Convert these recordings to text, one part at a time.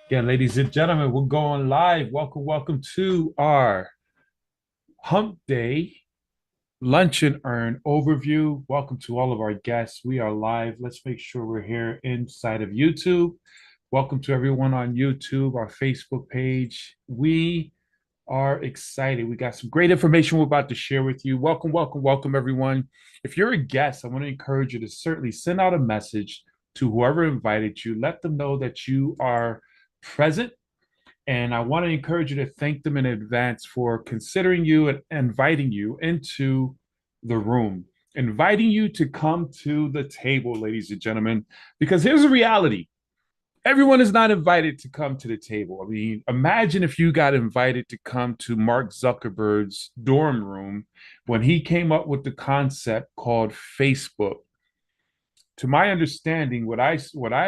Again, ladies and gentlemen, we're going live. Welcome to our Hump Day Lunch and Earn overview. Welcome to all of our guests. We are live. Let's make sure we're here inside of YouTube. Welcome to everyone on YouTube, our Facebook page. We are excited. We got some great information we're about to share with you. Welcome, everyone. If you're a guest, I want to encourage you to certainly send out a message to whoever invited you. Let them know that you are present, and I want to encourage you to thank them in advance for considering you and inviting you into the room, inviting you to come to the table, ladies and gentlemen, because here's the reality. Everyone is not invited to come to the table. I mean, imagine if you got invited to come to Mark Zuckerberg's dorm room when he came up with the concept called Facebook. To my understanding, what I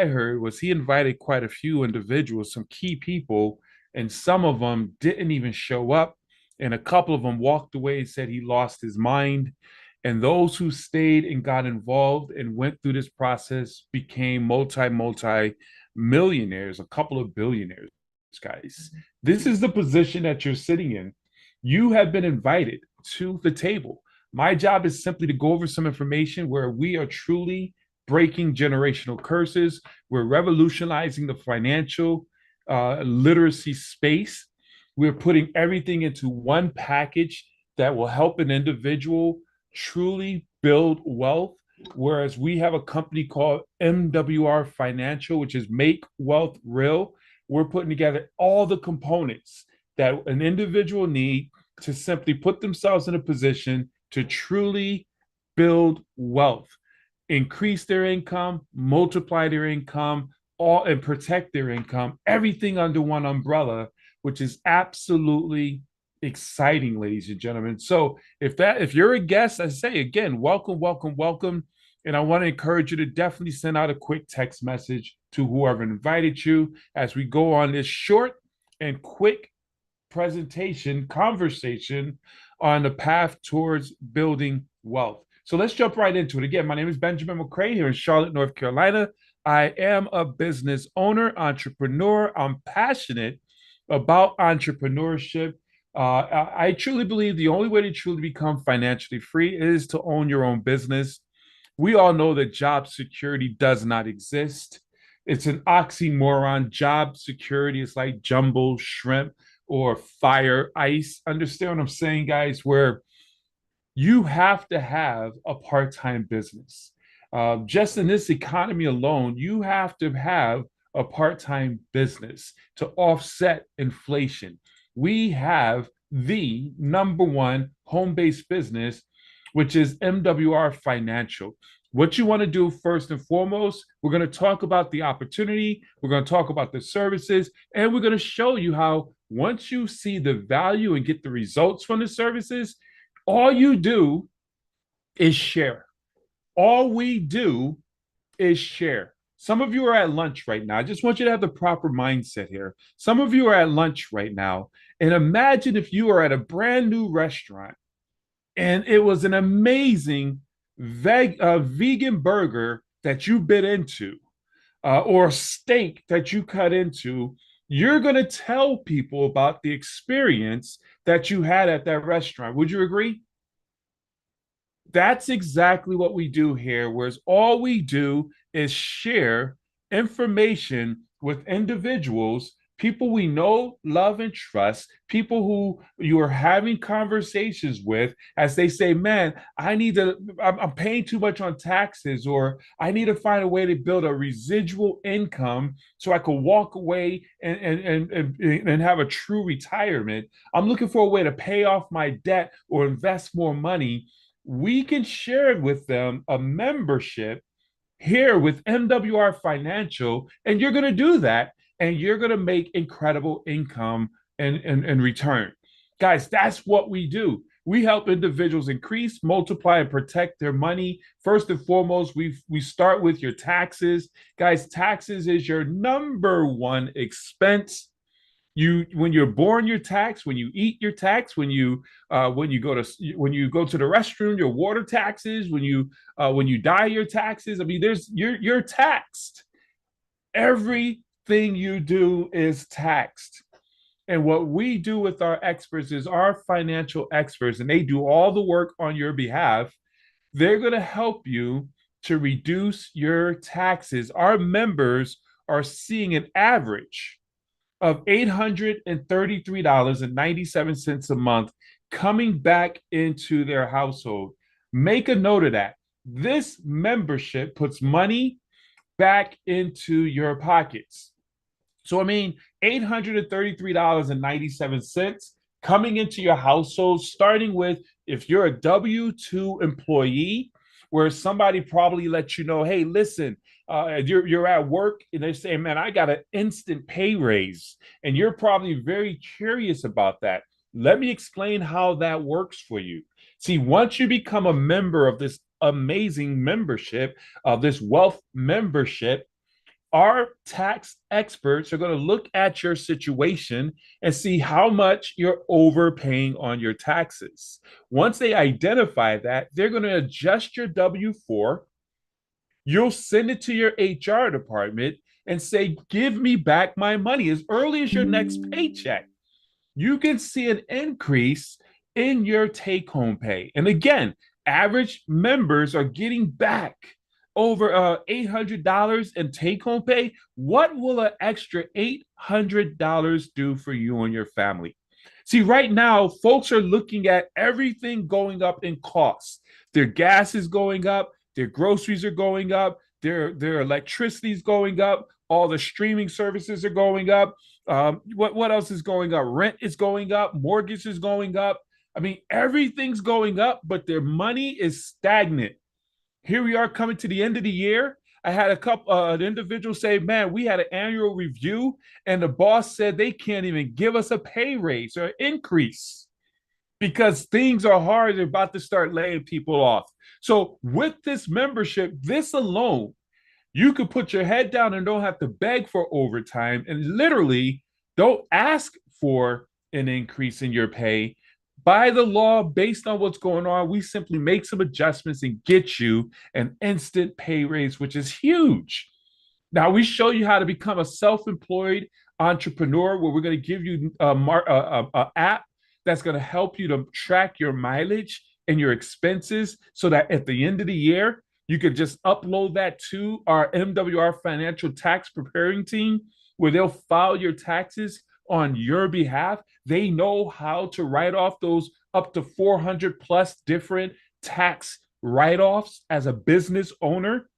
heard was he invited quite a few individuals, some key people, and some of them didn't even show up, and a couple of them walked away and said he lost his mind. And those who stayed and got involved and went through this process became multi millionaires, a couple of billionaires, guys. This is the position that you're sitting in. You have been invited to the table. My job is simply to go over some information where we are truly breaking generational curses. We're revolutionizing the financial literacy space. We're putting everything into one package that will help an individual truly build wealth. Whereas we have a company called MWR Financial, which is Make Wealth Real. We're putting together all the components that an individual need to simply put themselves in a position to truly build wealth, increase their income, multiply their income, all and protect their income, everything under one umbrella, which is absolutely exciting, ladies and gentlemen. So if you're a guest, I say again, welcome. And I want to encourage you to definitely send out a quick text message to whoever invited you as we go on this short and quick conversation on the path towards building wealth. So let's jump right into it. Again, my name is Benjamin McCray here in Charlotte, North Carolina. I am a business owner, entrepreneur. I'm passionate about entrepreneurship. I truly believe the only way to truly become financially free is to own your own business. We all know that job security does not exist. It's an oxymoron. Job security is like jumbo shrimp or fire ice. Understand what I'm saying, guys? Where you have to have a part-time business. Just in this economy alone, you have to have a part-time business to offset inflation. We have the number one home-based business, which is MWR Financial. What you want to do first and foremost, we're going to talk about the opportunity, we're going to talk about the services, and we're going to show you how once you see the value and get the results from the services, all you do is share. All we do is share. Some of you are at lunch right now. I just want you to have the proper mindset here. Some of you are at lunch right now. And imagine if you are at a brand new restaurant and it was an amazing vegan burger that you bit into, or a steak that you cut into. You're going to tell people about the experience that you had at that restaurant. Would you agree? That's exactly what we do here, whereas all we do is share information with individuals, people we know, love, and trust, people who you are having conversations with as they say, man, I'm paying too much on taxes, or I need to find a way to build a residual income so I can walk away and have a true retirement. I'm looking for a way to pay off my debt or invest more money. We can share with them a membership here with MWR Financial, and you're going to do that, and you're going to make incredible income in return. Guys, that's what we do. We help individuals increase, multiply, and protect their money. First and foremost, we start with your taxes. Guys, taxes is your number one expense. When you're born, your tax. When you eat, your tax. When you go to the restroom, your water taxes. When you die, your taxes. I mean, you're taxed every thing you do is taxed. And what we do with our experts is our financial experts, and they do all the work on your behalf. They're going to help you to reduce your taxes. Our members are seeing an average of $833.97 a month coming back into their household. Make a note of that. This membership puts money back into your pockets. So, I mean, $833.97 coming into your household, starting with if you're a W 2 employee, where somebody probably lets you know, hey, listen, you're at work and they say, man, I got an instant pay raise. And you're probably very curious about that. Let me explain how that works for you. See, once you become a member of this amazing membership, of this wealth membership, our tax experts are going to look at your situation and see how much you're overpaying on your taxes. Once they identify that, they're going to adjust your W 4. You'll send it to your HR department and say, give me back my money as early as your next paycheck. You can see an increase in your take home pay. And again, average members are getting back over $800 in take home pay. What will an extra $800 do for you and your family? See, right now, folks are looking at everything going up in costs. Their gas is going up, their groceries are going up, their electricity is going up, all the streaming services are going up. What else is going up? Rent is going up, mortgage is going up. I mean, everything's going up, but their money is stagnant. Here we are coming to the end of the year. I had an individual say, man, we had an annual review and the boss said they can't even give us a pay raise or increase because things are hard. They're about to start laying people off. So with this membership, this alone, you could put your head down and don't have to beg for overtime and literally don't ask for an increase in your pay. By the law, based on what's going on, we simply make some adjustments and get you an instant pay raise, which is huge. Now, we show you how to become a self employed entrepreneur where we're going to give you a app that's going to help you to track your mileage and your expenses so that at the end of the year, you could just upload that to our MWR financial tax preparing team where they'll file your taxes on your behalf. They know how to write off those up to 400 plus different tax write offs as a business owner.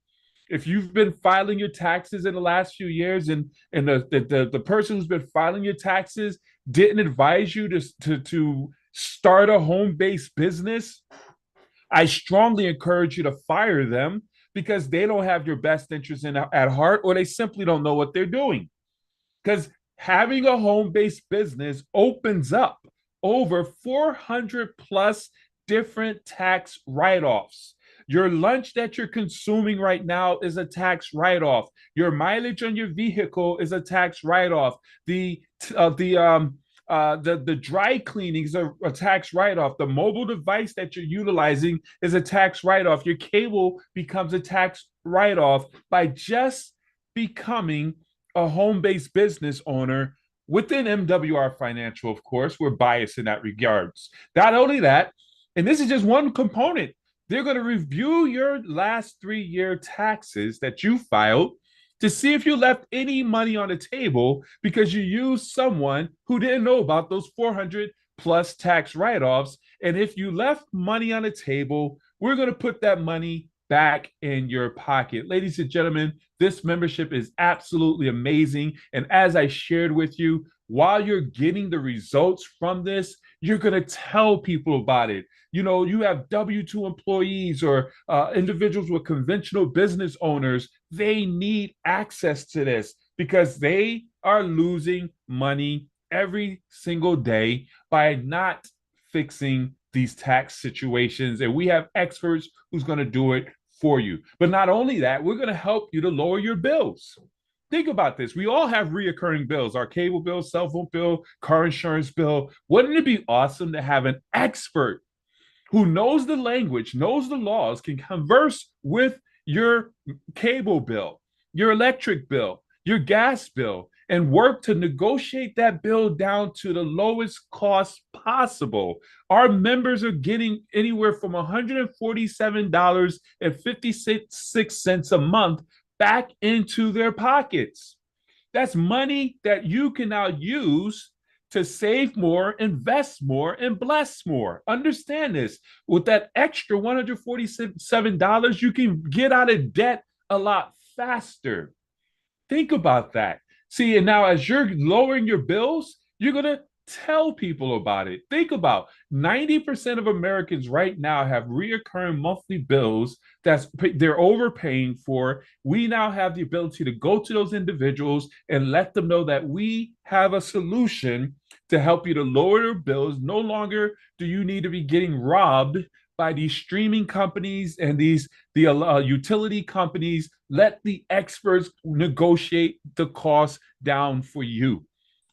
If you've been filing your taxes in the last few years and the person who's been filing your taxes didn't advise you to start a home-based business, I strongly encourage you to fire them because they don't have your best interest at heart, or they simply don't know what they're doing. Because having a home-based business opens up over 400 plus different tax write-offs. Your lunch that you're consuming right now is a tax write-off. Your mileage on your vehicle is a tax write-off. The dry cleaning is a tax write-off. The mobile device that you're utilizing is a tax write-off. Your cable becomes a tax write-off by just becoming a home-based business owner within MWR Financial. Of course, we're biased in that regards. Not only that, and this is just one component, they're going to review your last 3-year taxes that you filed to see if you left any money on the table because you used someone who didn't know about those 400 plus tax write-offs. And if you left money on the table, we're going to put that money back in your pocket. Ladies and gentlemen, this membership is absolutely amazing. And as I shared with you, while you're getting the results from this, you're going to tell people about it. You know, you have W-2 employees or individuals with conventional business owners. They need access to this because they are losing money every single day by not fixing these tax situations. And we have experts who's going to do it for you. But not only that, we're going to help you to lower your bills. Think about this. We all have reoccurring bills, our cable bill, cell phone bill, car insurance bill. Wouldn't it be awesome to have an expert who knows the language, knows the laws, can converse with your cable bill, your electric bill, your gas bill and work to negotiate that bill down to the lowest cost possible. Our members are getting anywhere from $147.56 a month back into their pockets. That's money that you can now use to save more, invest more, and bless more. Understand this. With that extra $147, you can get out of debt a lot faster. Think about that. See, and now as you're lowering your bills, you're going to tell people about it. Think about 90% of Americans right now have reoccurring monthly bills that's they're overpaying for. We now have the ability to go to those individuals and let them know that we have a solution to help you to lower your bills. No longer do you need to be getting robbed by these streaming companies and the utility companies. Let the experts negotiate the cost down for you.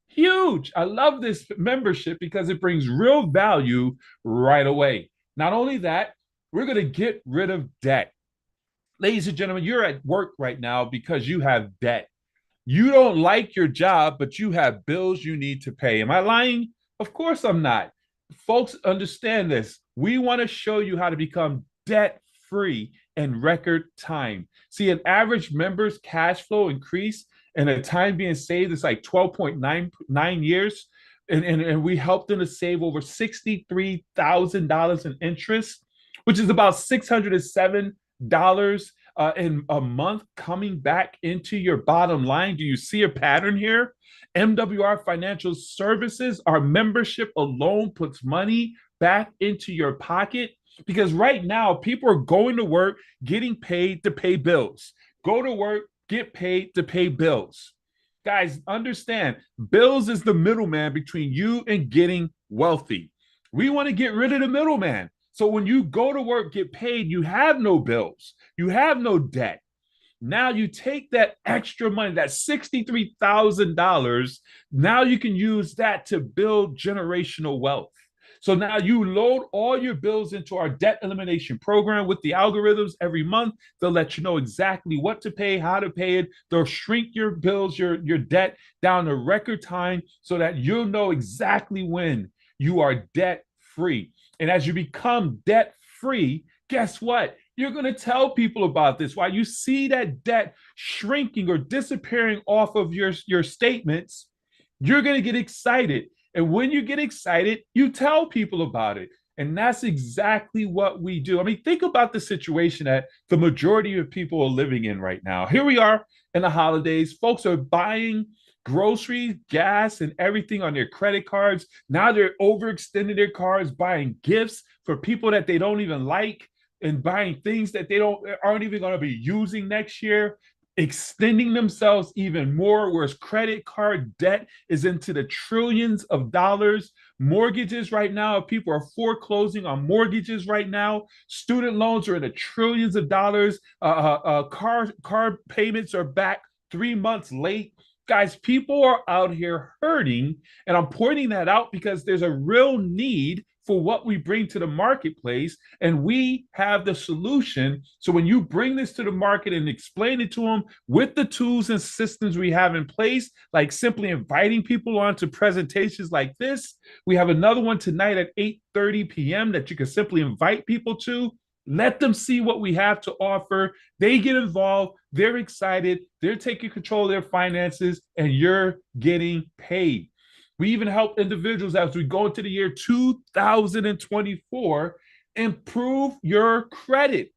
Huge. I love this membership because it brings real value right away. Not only that, we're going to get rid of debt. Ladies and gentlemen, you're at work right now because you have debt. You don't like your job, but you have bills you need to pay. Am I lying? Of course I'm not. Folks, understand this. We want to show you how to become debt free in record time. See, an average member's cash flow increase and the time being saved is like 12.99 years. And we helped them to save over $63,000 in interest, which is about $607 in a month coming back into your bottom line. Do you see a pattern here? MWR Financial Services, our membership alone puts money back into your pocket because right now people are going to work, getting paid to pay bills. Go to work, get paid to pay bills. Guys, understand, bills is the middleman between you and getting wealthy. We want to get rid of the middleman. So when you go to work, get paid, you have no bills, you have no debt. Now you take that extra money, that $63,000, now you can use that to build generational wealth. So now you load all your bills into our debt elimination program with the algorithms every month. They'll let you know exactly what to pay, how to pay it. They'll shrink your bills, your debt down to record time so that you'll know exactly when you are debt free. And as you become debt free, guess what? You're going to tell people about this. While you see that debt shrinking or disappearing off of your statements, you're going to get excited. And when you get excited, you tell people about it. And that's exactly what we do. I mean, think about the situation that the majority of people are living in right now. Here we are in the holidays. Folks are buying groceries, gas, and everything on their credit cards. Now they're overextending their cards, buying gifts for people that they don't even like and buying things that they aren't even going to be using next year, extending themselves even more, whereas credit card debt is into the trillions of dollars. Mortgages right now, people are foreclosing on mortgages right now. Student loans are in the trillions of dollars. Car payments are back 3 months late. Guys, people are out here hurting, and I'm pointing that out because there's a real need for what we bring to the marketplace, and we have the solution. So when you bring this to the market and explain it to them with the tools and systems we have in place, like simply inviting people onto presentations like this, we have another one tonight at 8:30 p.m. that you can simply invite people to. Let them see what we have to offer. They get involved. They're excited. They're taking control of their finances, and you're getting paid. We even help individuals as we go into the year 2024 improve your credit.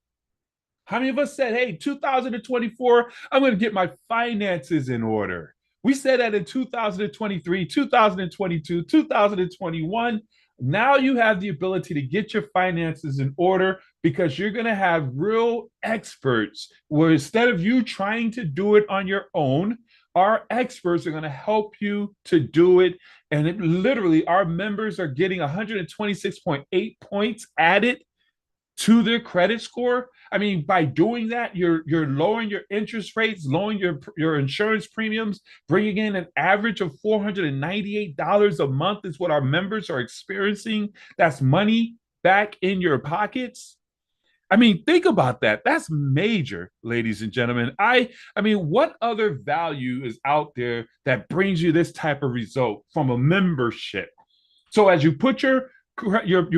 How many of us said, hey, 2024, I'm going to get my finances in order? We said that in 2023, 2022, 2021. Now you have the ability to get your finances in order because you're going to have real experts where instead of you trying to do it on your own, our experts are going to help you to do it. And it literally, our members are getting 126.8 points added to their credit score. I mean, by doing that, you're lowering your interest rates, lowering your insurance premiums, bringing in an average of $498 a month is what our members are experiencing. That's money back in your pockets. I mean, think about that. That's major, ladies and gentlemen. I mean, what other value is out there that brings you this type of result from a membership? So as you put you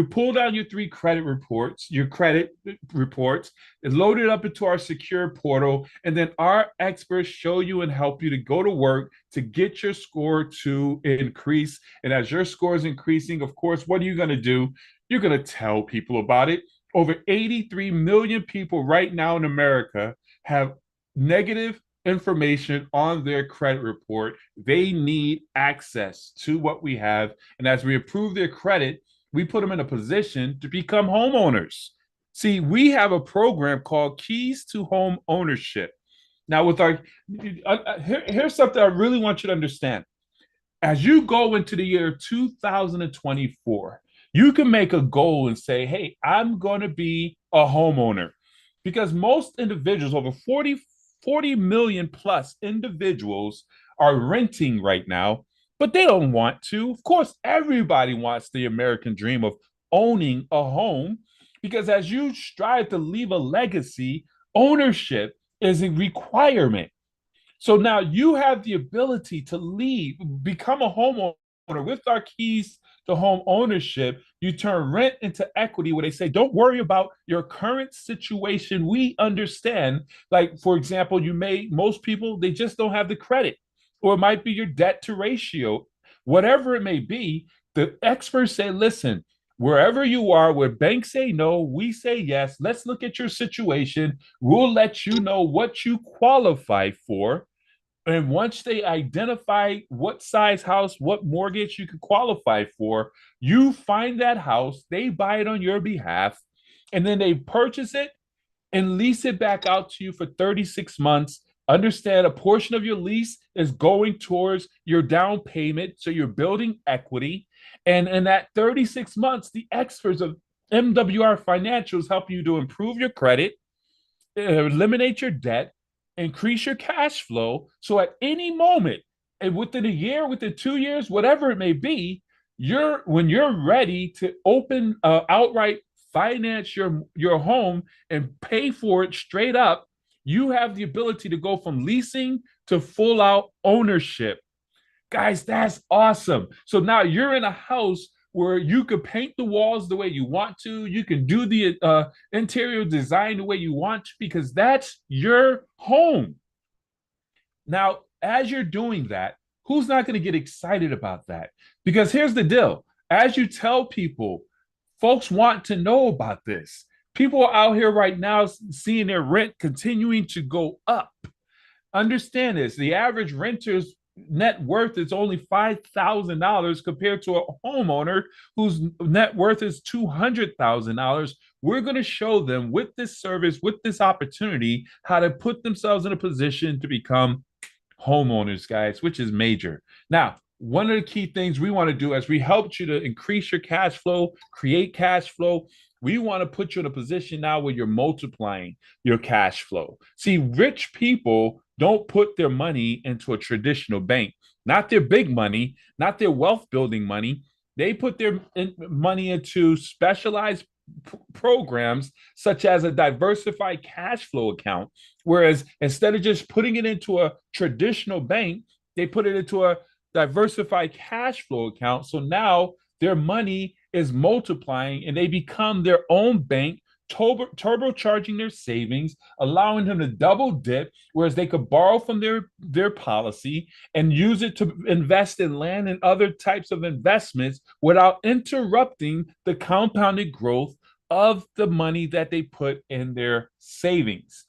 pull down your three credit reports, your credit reports, and load it up into our secure portal, and then our experts show you and help you to go to work to get your score to increase. And as your score is increasing, of course, what are you going to do? You're going to tell people about it. Over 83 million people right now in America have negative information on their credit report. They need access to what we have. And as we improve their credit, we put them in a position to become homeowners. See, we have a program called Keys to Home Ownership. Now, here's something I really want you to understand. As you go into the year 2024, you can make a goal and say, hey, I'm going to be a homeowner. Because most individuals, over 40 million plus individuals, are renting right now, but they don't want to. Of course, everybody wants the American dream of owning a home, because as you strive to leave a legacy, ownership is a requirement. So now you have the ability to leave, become a homeowner with our keys to home ownership. You turn rent into equity, where they say, don't worry about your current situation. We understand. Like, for example, most people, they just don't have the credit, or it might be your debt to ratio, whatever it may be. The experts say, listen, wherever you are, where banks say no, we say yes. Let's look at your situation. We'll let you know what you qualify for. And once they identify what size house, what mortgage you could qualify for, you find that house, they buy it on your behalf, and then they purchase it and lease it back out to you for 36 months. Understand, a portion of your lease is going towards your down payment. So you're building equity. And in that 36 months, the experts of MWR Financials help you to improve your credit, eliminate your debt, increase your cash flow. So at any moment, and within a year, within 2 years, whatever it may be, when you're ready to open outright finance your home and pay for it straight up, you have the ability to go from leasing to full out ownership. Guys, that's awesome. So now you're in a house where you could paint the walls the way you want to. You can do the interior design the way you want to, because that's your home. Now, as you're doing that, who's not going to get excited about that? Because here's the deal. As you tell people, folks want to know about this. People are out here right now seeing their rent continuing to go up. Understand this. The average renter's net worth is only $5,000 compared to a homeowner whose net worth is $200,000. We're going to show them with this service, with this opportunity, how to put themselves in a position to become homeowners, guys, which is major. Now, one of the key things we want to do as we help you to increase your cash flow, create cash flow, we want to put you in a position now where you're multiplying your cash flow. See, rich people don't put their money into a traditional bank, not their big money, not their wealth building money. They put their money into specialized programs such as a diversified cash flow account. Whereas instead of just putting it into a traditional bank, they put it into a diversified cash flow account. So now their money is multiplying and they become their own bank, turbocharging their savings, allowing them to double dip, whereas they could borrow from their policy and use it to invest in land and other types of investments without interrupting the compounded growth of the money that they put in their savings.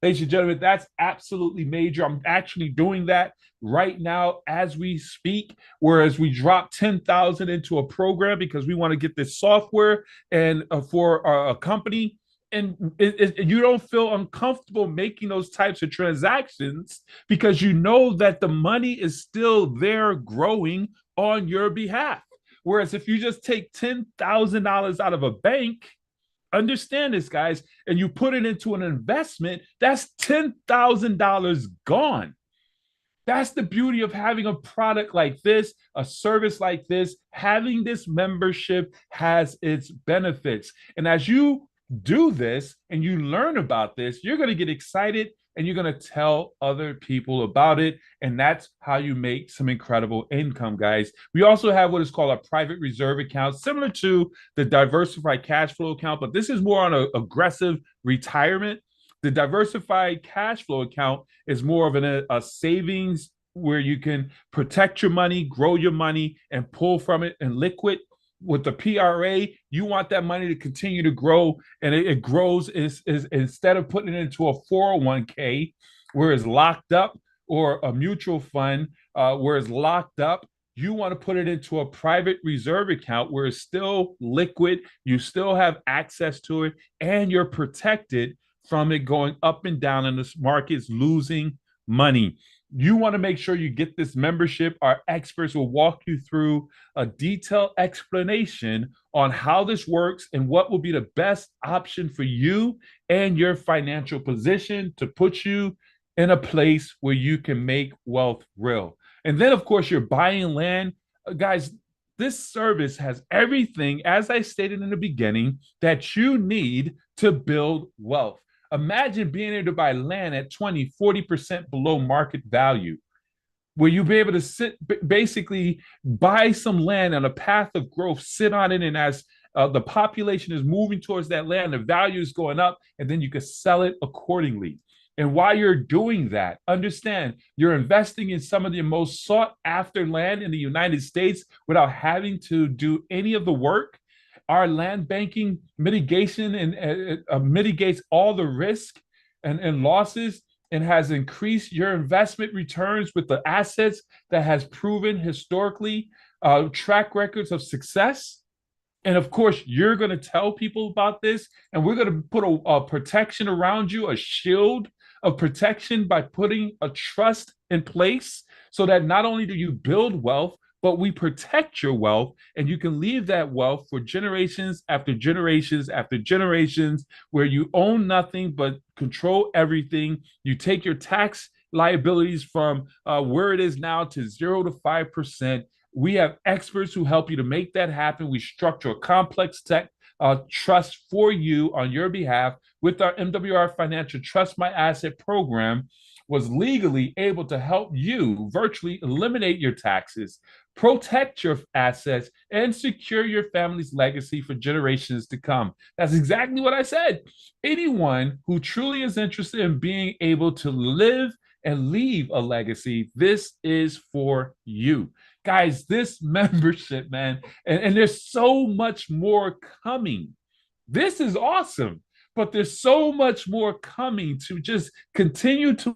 Ladies and gentlemen, that's absolutely major. I'm actually doing that right now as we speak, whereas we drop 10,000 into a program because we want to get this software and for a company. And you don't feel uncomfortable making those types of transactions because you know that the money is still there growing on your behalf. Whereas if you just take $10,000 out of a bank, understand this, guys, and you put it into an investment, that's $10,000 gone. That's the beauty of having a product like this, a service like this. Having this membership has its benefits. And as you do this and you learn about this, you're going to get excited and you're going to tell other people about it. And that's how you make some incredible income, guys. We also have what is called a private reserve account, similar to the diversified cash flow account, but this is more on an aggressive retirement. The diversified cash flow account is more of a savings where you can protect your money, grow your money, and pull from it and liquid. With the PRA, you want that money to continue to grow, and it grows is instead of putting it into a 401k where it's locked up, or a mutual fund where it's locked up. You want to put it into a private reserve account where it's still liquid, you still have access to it, and you're protected from it going up and down in the markets, losing money. You want to make sure you get this membership. Our experts will walk you through a detailed explanation on how this works and what will be the best option for you and your financial position to put you in a place where you can make wealth real. And then, of course, you're buying land. Guys, this service has everything, as I stated in the beginning, that you need to build wealth. Imagine being able to buy land at 20, 40% below market value, where you'll be able to basically buy some land on a path of growth, sit on it, and as the population is moving towards that land, the value is going up, and then you can sell it accordingly. And while you're doing that, understand you're investing in some of the most sought after land in the United States without having to do any of the work. Our land banking mitigation and mitigates all the risk and losses, and has increased your investment returns with the assets that has proven historically track records of success. And of course, you're going to tell people about this, and we're going to put a protection around you, a shield of protection by putting a trust in place so that not only do you build wealth, but we protect your wealth, and you can leave that wealth for generations after generations after generations, where you own nothing but control everything. You take your tax liabilities from where it is now to 0 to 5%. We have experts who help you to make that happen. We structure a complex tech trust for you on your behalf with our MWR Financial Trust My Asset program. Was legally able to help you virtually eliminate your taxes, protect your assets, and secure your family's legacy for generations to come. That's exactly what I said. Anyone who truly is interested in being able to live and leave a legacy, this is for you. Guys, this membership, man, and there's so much more coming. This is awesome, but there's so much more coming to just continue to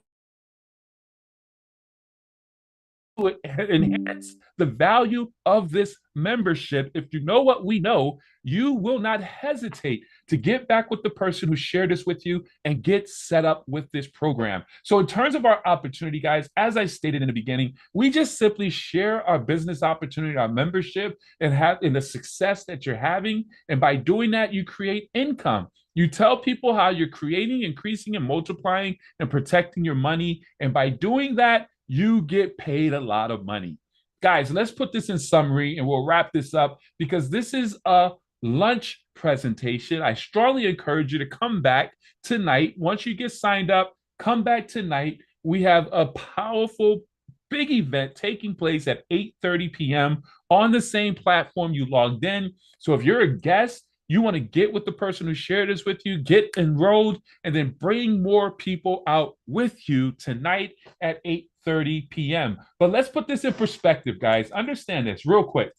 enhance the value of this membership. If you know what we know, you will not hesitate to get back with the person who shared this with you and get set up with this program. So in terms of our opportunity, guys, as I stated in the beginning, we just simply share our business opportunity, our membership, and have in the success that you're having. And by doing that, you create income. You tell people how you're creating, increasing, and multiplying and protecting your money. And by doing that, you get paid a lot of money. Guys, let's put this in summary and we'll wrap this up, because this is a lunch presentation. I strongly encourage you to come back tonight. Once you get signed up, come back tonight. We have a powerful big event taking place at 8:30 p.m. on the same platform you logged in. So if you're a guest, you want to get with the person who shared this with you, get enrolled, and then bring more people out with you tonight at 8:30 p.m. But let's put this in perspective, guys. Understand this real quick.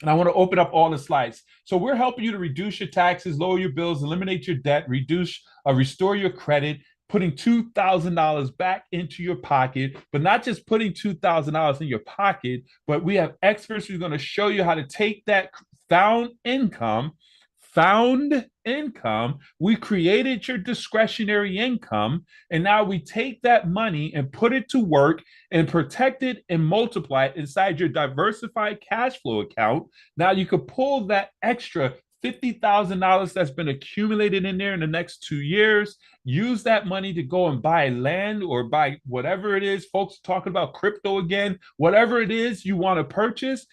And I want to open up all the slides. So we're helping you to reduce your taxes, lower your bills, eliminate your debt, restore your credit, putting $2,000 back into your pocket, but not just putting $2,000 in your pocket, but we have experts who are going to show you how to take that found income. We created your discretionary income, and now we take that money and put it to work and protect it and multiply it inside your diversified cash flow account. Now you could pull that extra $50,000 that's been accumulated in there in the next 2 years, use that money to go and buy land or buy whatever it is. Folks talking about crypto again, whatever it is you want to purchase,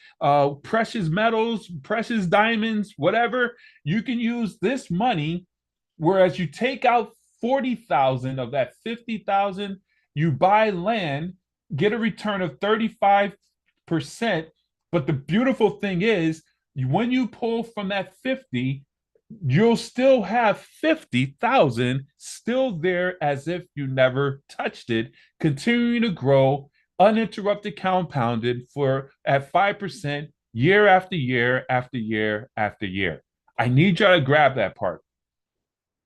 precious metals, precious diamonds, whatever. You can use this money Whereas you take out 40,000 of that 50,000, you buy land, get a return of 35%. But the beautiful thing is, when you pull from that 50, you'll still have 50,000 still there as if you never touched it, continuing to grow, uninterrupted compounded for at 5% year after year after year after year. I need you to grab that part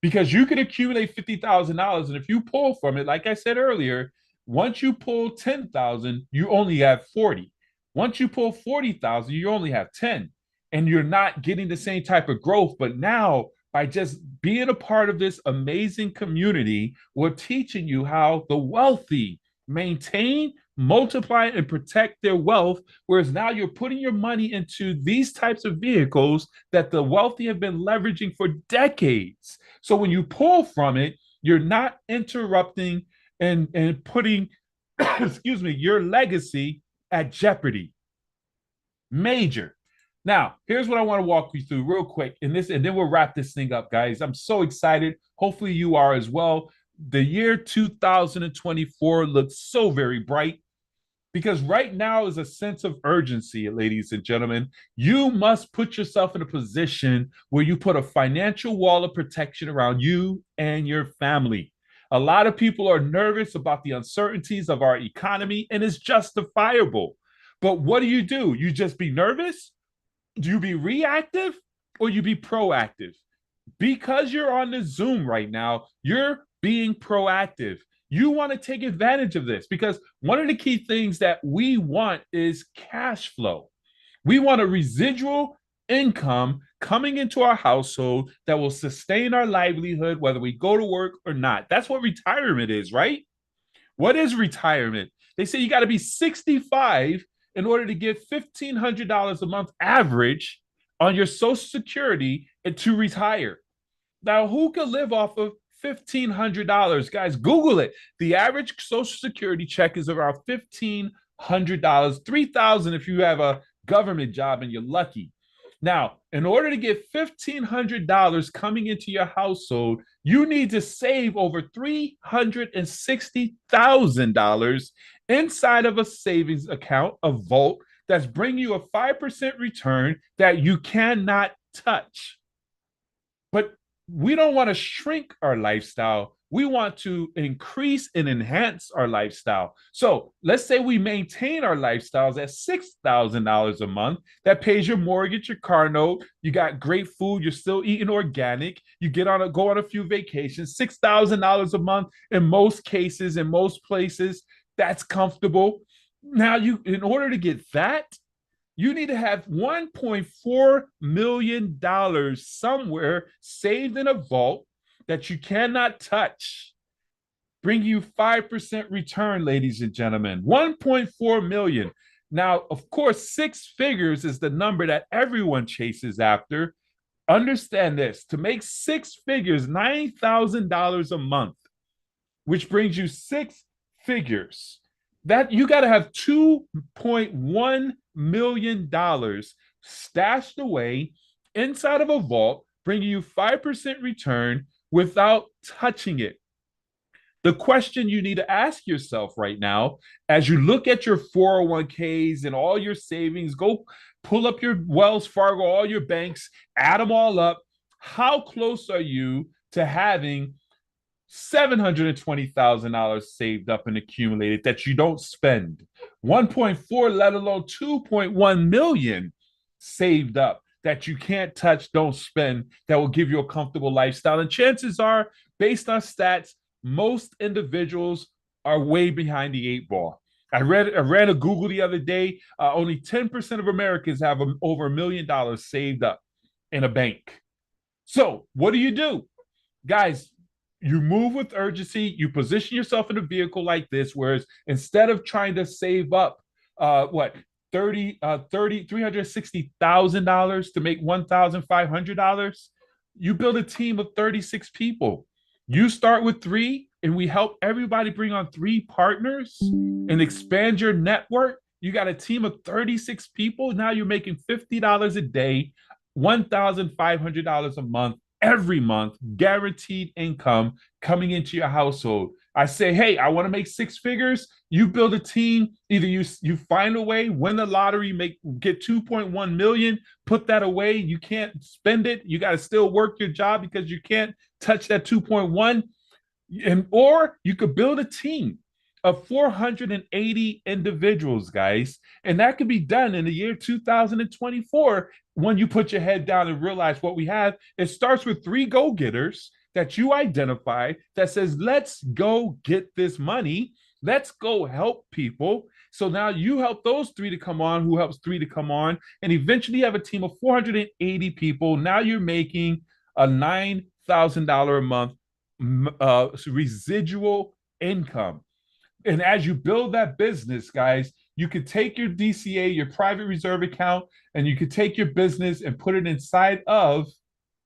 because you can accumulate $50,000. And if you pull from it, like I said earlier, once you pull 10,000, you only have 40. Once you pull 40,000, you only have 10. And you're not getting the same type of growth. But now, by just being a part of this amazing community, we're teaching you how the wealthy maintain, multiply, and protect their wealth. Whereas now you're putting your money into these types of vehicles that the wealthy have been leveraging for decades. So when you pull from it, you're not interrupting and putting, excuse me, your legacy at jeopardy. Major. Now, here's what I want to walk you through real quick, and then we'll wrap this thing up, guys. I'm so excited. Hopefully, you are as well. The year 2024 looks so very bright because right now is a sense of urgency, ladies and gentlemen. You must put yourself in a position where you put a financial wall of protection around you and your family. A lot of people are nervous about the uncertainties of our economy, and it's justifiable. But what do? You just be nervous? Do you be reactive or you be proactive? Because you're on the Zoom right now, you're being proactive. You want to take advantage of this because one of the key things that we want is cash flow. We want a residual income coming into our household that will sustain our livelihood, whether we go to work or not. That's what retirement is, right? What is retirement? They say you got to be 65 in order to get $1,500 a month average on your Social Security and to retire. Now, who can live off of $1,500? Guys, Google it. The average Social Security check is around $1,500, $3,000 if you have a government job and you're lucky. Now, in order to get $1,500 coming into your household, you need to save over $360,000 inside of a savings account, a vault that's bringing you a 5% return that you cannot touch. But we don't want to shrink our lifestyle. We want to increase and enhance our lifestyle. So let's say we maintain our lifestyles at $6,000 a month. That pays your mortgage, your car note. You got great food. You're still eating organic. You go on a few vacations. $6,000 a month in most cases, in most places, that's comfortable. Now, in order to get that, you need to have $1.4 million somewhere saved in a vault that you cannot touch. Bring you 5% return, ladies and gentlemen. 1.4 million. Now, of course, six figures is the number that everyone chases after. Understand this, to make six figures, $9,000 a month, which brings you six figures. That you got to have $2.1 million stashed away inside of a vault, bringing you 5% return without touching it. The question you need to ask yourself right now, as you look at your 401ks and all your savings, go pull up your Wells Fargo, all your banks, add them all up. How close are you to having $720,000 saved up and accumulated that you don't spend? 1.4, let alone 2.1 million saved up that you can't touch, don't spend, that will give you a comfortable lifestyle. And chances are, based on stats, most individuals are way behind the eight ball. I ran a Google the other day. Only 10% of Americans have over $1 million saved up in a bank. So what do? Guys, you move with urgency. You position yourself in a vehicle like this, whereas instead of trying to save up, $360,000 to make $1,500, you build a team of 36 people. You start with three, and we help everybody bring on three partners and expand your network. You got a team of 36 people. Now you're making $50 a day, $1,500 a month every month, guaranteed income coming into your household. I say, hey, I want to make six figures. You build a team. Either you find a way, win the lottery, get 2.1 million, put that away. You can't spend it. You got to still work your job because you can't touch that 2.1. Or you could build a team of 480 individuals, guys. And that could be done in the year 2024 when you put your head down and realize what we have. It starts with three go-getters that you identify that says, let's go get this money. Let's go help people. So now you help those three to come on, who helps three to come on. And eventually you have a team of 480 people. Now you're making a $9,000 a month residual income. And as you build that business, guys, you could take your DCA, your private reserve account, and you could take your business and put it inside of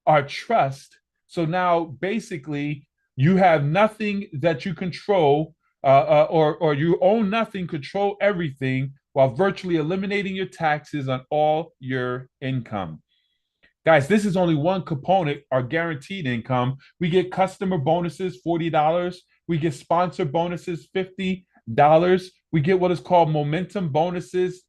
our trust. So now basically you have nothing that you control, or you own nothing, control everything, while virtually eliminating your taxes on all your income. Guys, this is only one component, our guaranteed income. We get customer bonuses, $40. We get sponsor bonuses, $50. We get what is called momentum bonuses,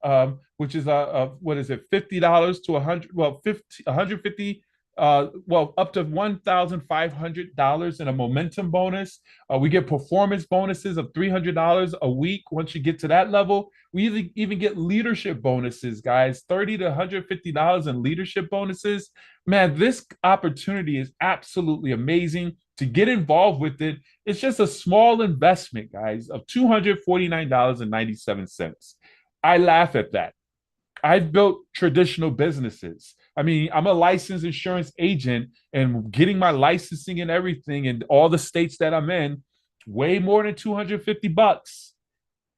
which is what is it, $50 to 100, well, 50, 150, well, up to $1,500 in a momentum bonus. We get performance bonuses of $300 a week. Once you get to that level, we even get leadership bonuses, guys, $30 to $150 in leadership bonuses. Man, this opportunity is absolutely amazing. To get involved with it, it's just a small investment, guys, of $249.97. I laugh at that. I've built traditional businesses. I mean, I'm a licensed insurance agent, and getting my licensing and everything in all the states that I'm in, way more than $250.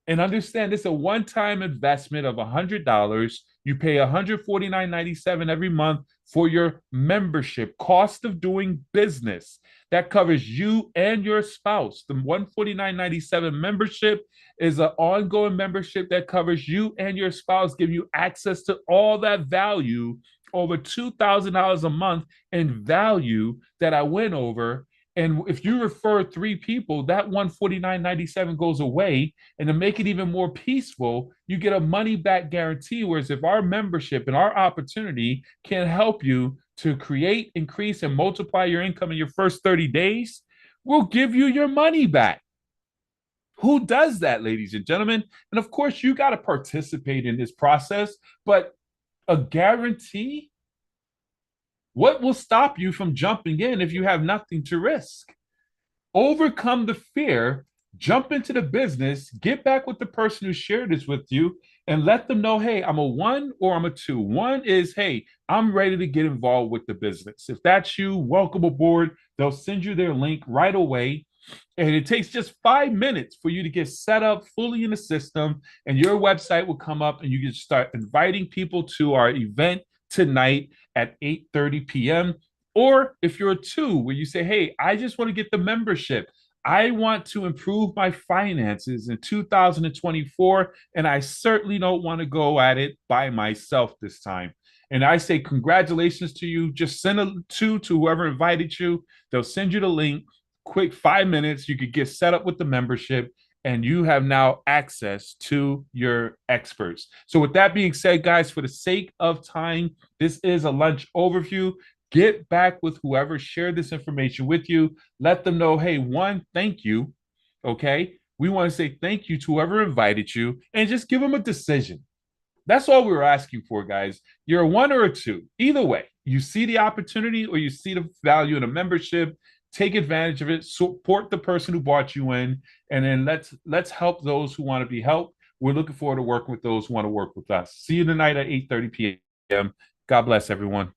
And understand this is a one-time investment of $100. You pay $149.97 every month for your membership, cost of doing business. That covers you and your spouse. The $149.97 membership is an ongoing membership that covers you and your spouse, give you access to all that value, over $2,000 a month in value that I went over. And if you refer three people, that $149.97 goes away. And to make it even more peaceful, you get a money back guarantee. Whereas if our membership and our opportunity can help you to create, increase, and multiply your income in your first 30 days, we'll give you your money back. Who does that, ladies and gentlemen? And of course, you got to participate in this process, but a guarantee, what will stop you from jumping in if you have nothing to risk? Overcome the fear, jump into the business, get back with the person who shared this with you, and let them know, hey, I'm a one or I'm a two. One is, hey, I'm ready to get involved with the business. If that's you, welcome aboard. They'll send you their link right away. And it takes just 5 minutes for you to get set up fully in the system, and your website will come up and you can start inviting people to our event tonight at 8:30 p.m. Or if you're a two, where you say, hey, I just want to get the membership. I want to improve my finances in 2024, and I certainly don't want to go at it by myself this time. And I say, congratulations to you. Just send a two to whoever invited you. They'll send you the link. Quick 5 minutes. You could get set up with the membership, and you have now access to your experts. So, with that being said, guys, for the sake of time, this is a lunch overview. Get back with whoever shared this information with you. Let them know, hey, one, thank you. Okay. We want to say thank you to whoever invited you, and just give them a decision. That's all we were asking for, guys. You're a one or a two. Either way, you see the opportunity or you see the value in a membership. Take advantage of it. Support the person who brought you in, and then let's help those who want to be helped. We're looking forward to working with those who want to work with us. See you tonight at 8:30 p.m. God bless everyone.